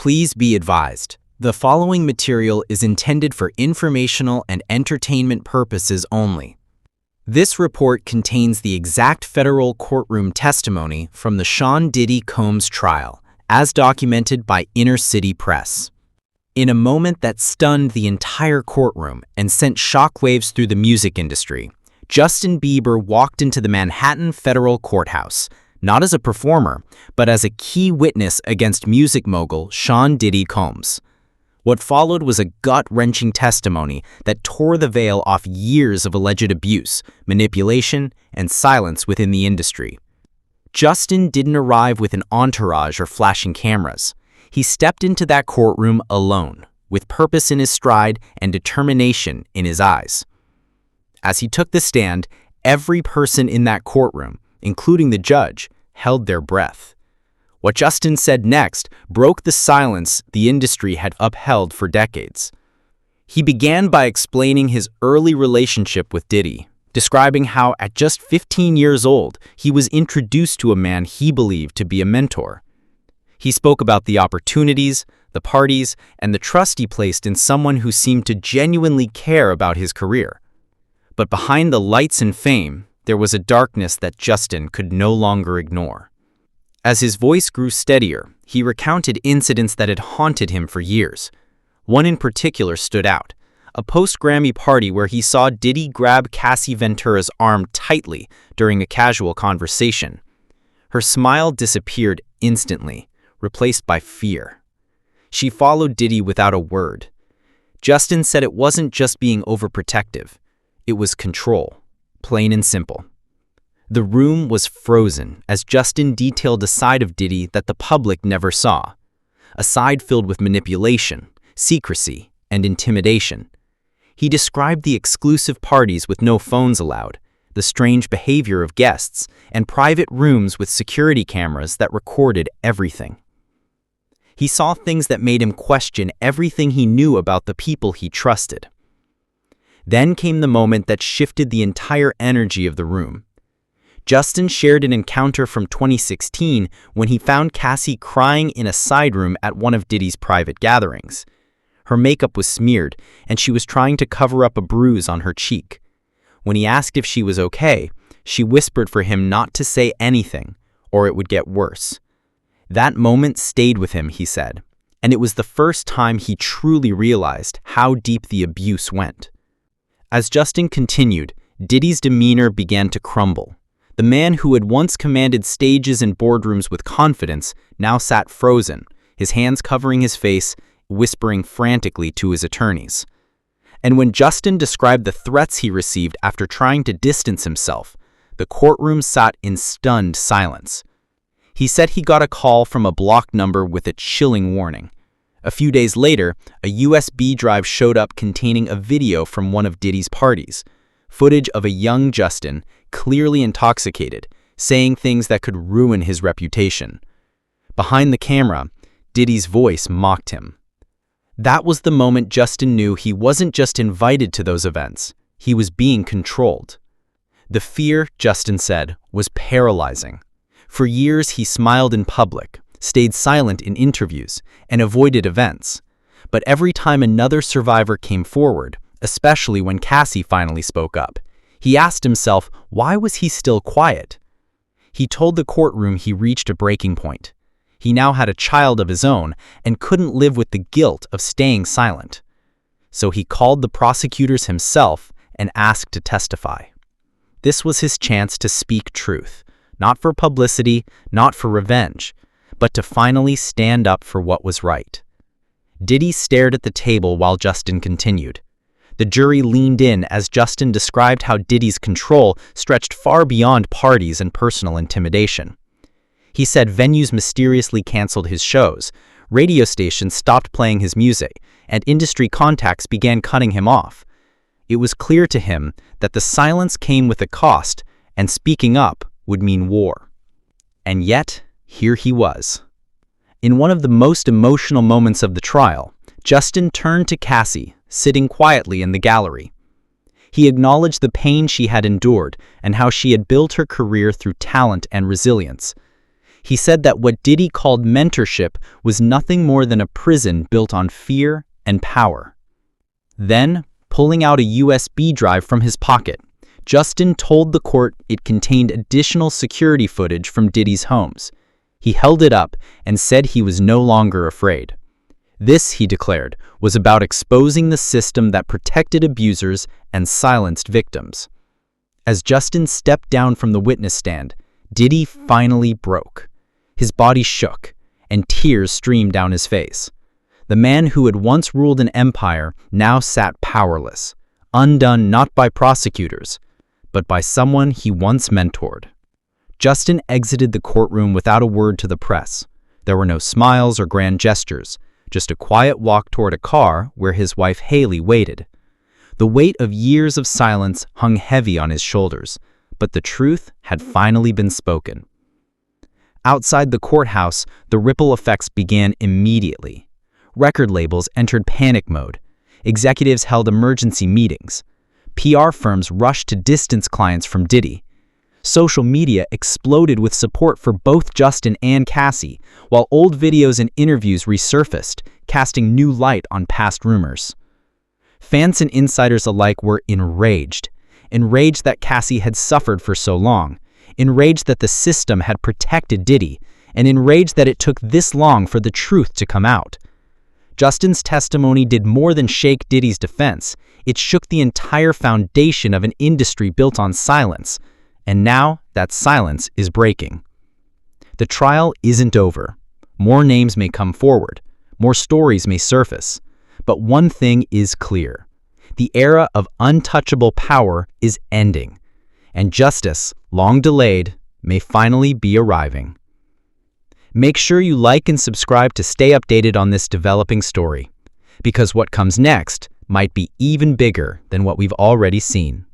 Please be advised, the following material is intended for informational and entertainment purposes only. This report contains the exact federal courtroom testimony from the Sean Diddy Combs trial, as documented by Inner City Press. In a moment that stunned the entire courtroom and sent shockwaves through the music industry, Justin Bieber walked into the Manhattan Federal Courthouse, not as a performer, but as a key witness against music mogul Sean Diddy Combs. What followed was a gut-wrenching testimony that tore the veil off years of alleged abuse, manipulation, and silence within the industry. Justin didn't arrive with an entourage or flashing cameras. He stepped into that courtroom alone, with purpose in his stride and determination in his eyes. As he took the stand, every person in that courtroom, including the judge, held their breath. What Justin said next broke the silence the industry had upheld for decades. He began by explaining his early relationship with Diddy, describing how at just 15 years old, he was introduced to a man he believed to be a mentor. He spoke about the opportunities, the parties, and the trust he placed in someone who seemed to genuinely care about his career. But behind the lights and fame, there was a darkness that Justin could no longer ignore. As his voice grew steadier, he recounted incidents that had haunted him for years. One in particular stood out, a post-Grammy party where he saw Diddy grab Cassie Ventura's arm tightly during a casual conversation. Her smile disappeared instantly, replaced by fear. She followed Diddy without a word. Justin said it wasn't just being overprotective, it was control, plain and simple. The room was frozen as Justin detailed a side of Diddy that the public never saw, a side filled with manipulation, secrecy, and intimidation. He described the exclusive parties with no phones allowed, the strange behavior of guests, and private rooms with security cameras that recorded everything. He saw things that made him question everything he knew about the people he trusted. Then came the moment that shifted the entire energy of the room. Justin shared an encounter from 2016 when he found Cassie crying in a side room at one of Diddy's private gatherings. Her makeup was smeared, and she was trying to cover up a bruise on her cheek. When he asked if she was okay, she whispered for him not to say anything, or it would get worse. That moment stayed with him, he said, and it was the first time he truly realized how deep the abuse went. As Justin continued, Diddy's demeanor began to crumble. The man who had once commanded stages and boardrooms with confidence now sat frozen, his hands covering his face, whispering frantically to his attorneys. And when Justin described the threats he received after trying to distance himself, the courtroom sat in stunned silence. He said he got a call from a blocked number with a chilling warning. A few days later, a USB drive showed up containing a video from one of Diddy's parties, footage of a young Justin, clearly intoxicated, saying things that could ruin his reputation. Behind the camera, Diddy's voice mocked him. That was the moment Justin knew he wasn't just invited to those events, he was being controlled. The fear, Justin said, was paralyzing. For years he smiled in public, stayed silent in interviews, and avoided events. But every time another survivor came forward, especially when Cassie finally spoke up, he asked himself, why was he still quiet? He told the courtroom he reached a breaking point. He now had a child of his own and couldn't live with the guilt of staying silent. So he called the prosecutors himself and asked to testify. This was his chance to speak truth, not for publicity, not for revenge, but to finally stand up for what was right. Diddy stared at the table while Justin continued. The jury leaned in as Justin described how Diddy's control stretched far beyond parties and personal intimidation. He said venues mysteriously canceled his shows, radio stations stopped playing his music, and industry contacts began cutting him off. It was clear to him that the silence came with a cost, and speaking up would mean war. And yet, here he was. In one of the most emotional moments of the trial, Justin turned to Cassie, sitting quietly in the gallery. He acknowledged the pain she had endured and how she had built her career through talent and resilience. He said that what Diddy called mentorship was nothing more than a prison built on fear and power. Then, pulling out a USB drive from his pocket, Justin told the court it contained additional security footage from Diddy's homes. He held it up and said he was no longer afraid. This, he declared, was about exposing the system that protected abusers and silenced victims. As Justin stepped down from the witness stand, Diddy finally broke. His body shook, and tears streamed down his face. The man who had once ruled an empire now sat powerless, undone not by prosecutors, but by someone he once mentored. Justin exited the courtroom without a word to the press. There were no smiles or grand gestures, just a quiet walk toward a car where his wife Haley waited. The weight of years of silence hung heavy on his shoulders, but the truth had finally been spoken. Outside the courthouse, the ripple effects began immediately. Record labels entered panic mode. Executives held emergency meetings. PR firms rushed to distance clients from Diddy. Social media exploded with support for both Justin and Cassie, while old videos and interviews resurfaced, casting new light on past rumors. Fans and insiders alike were enraged that Cassie had suffered for so long, enraged that the system had protected Diddy, and enraged that it took this long for the truth to come out. Justin's testimony did more than shake Diddy's defense. It shook the entire foundation of an industry built on silence. And now that silence is breaking. The trial isn't over. More names may come forward. More stories may surface. But one thing is clear. The era of untouchable power is ending. And justice, long delayed, may finally be arriving. Make sure you like and subscribe to stay updated on this developing story, because what comes next might be even bigger than what we've already seen.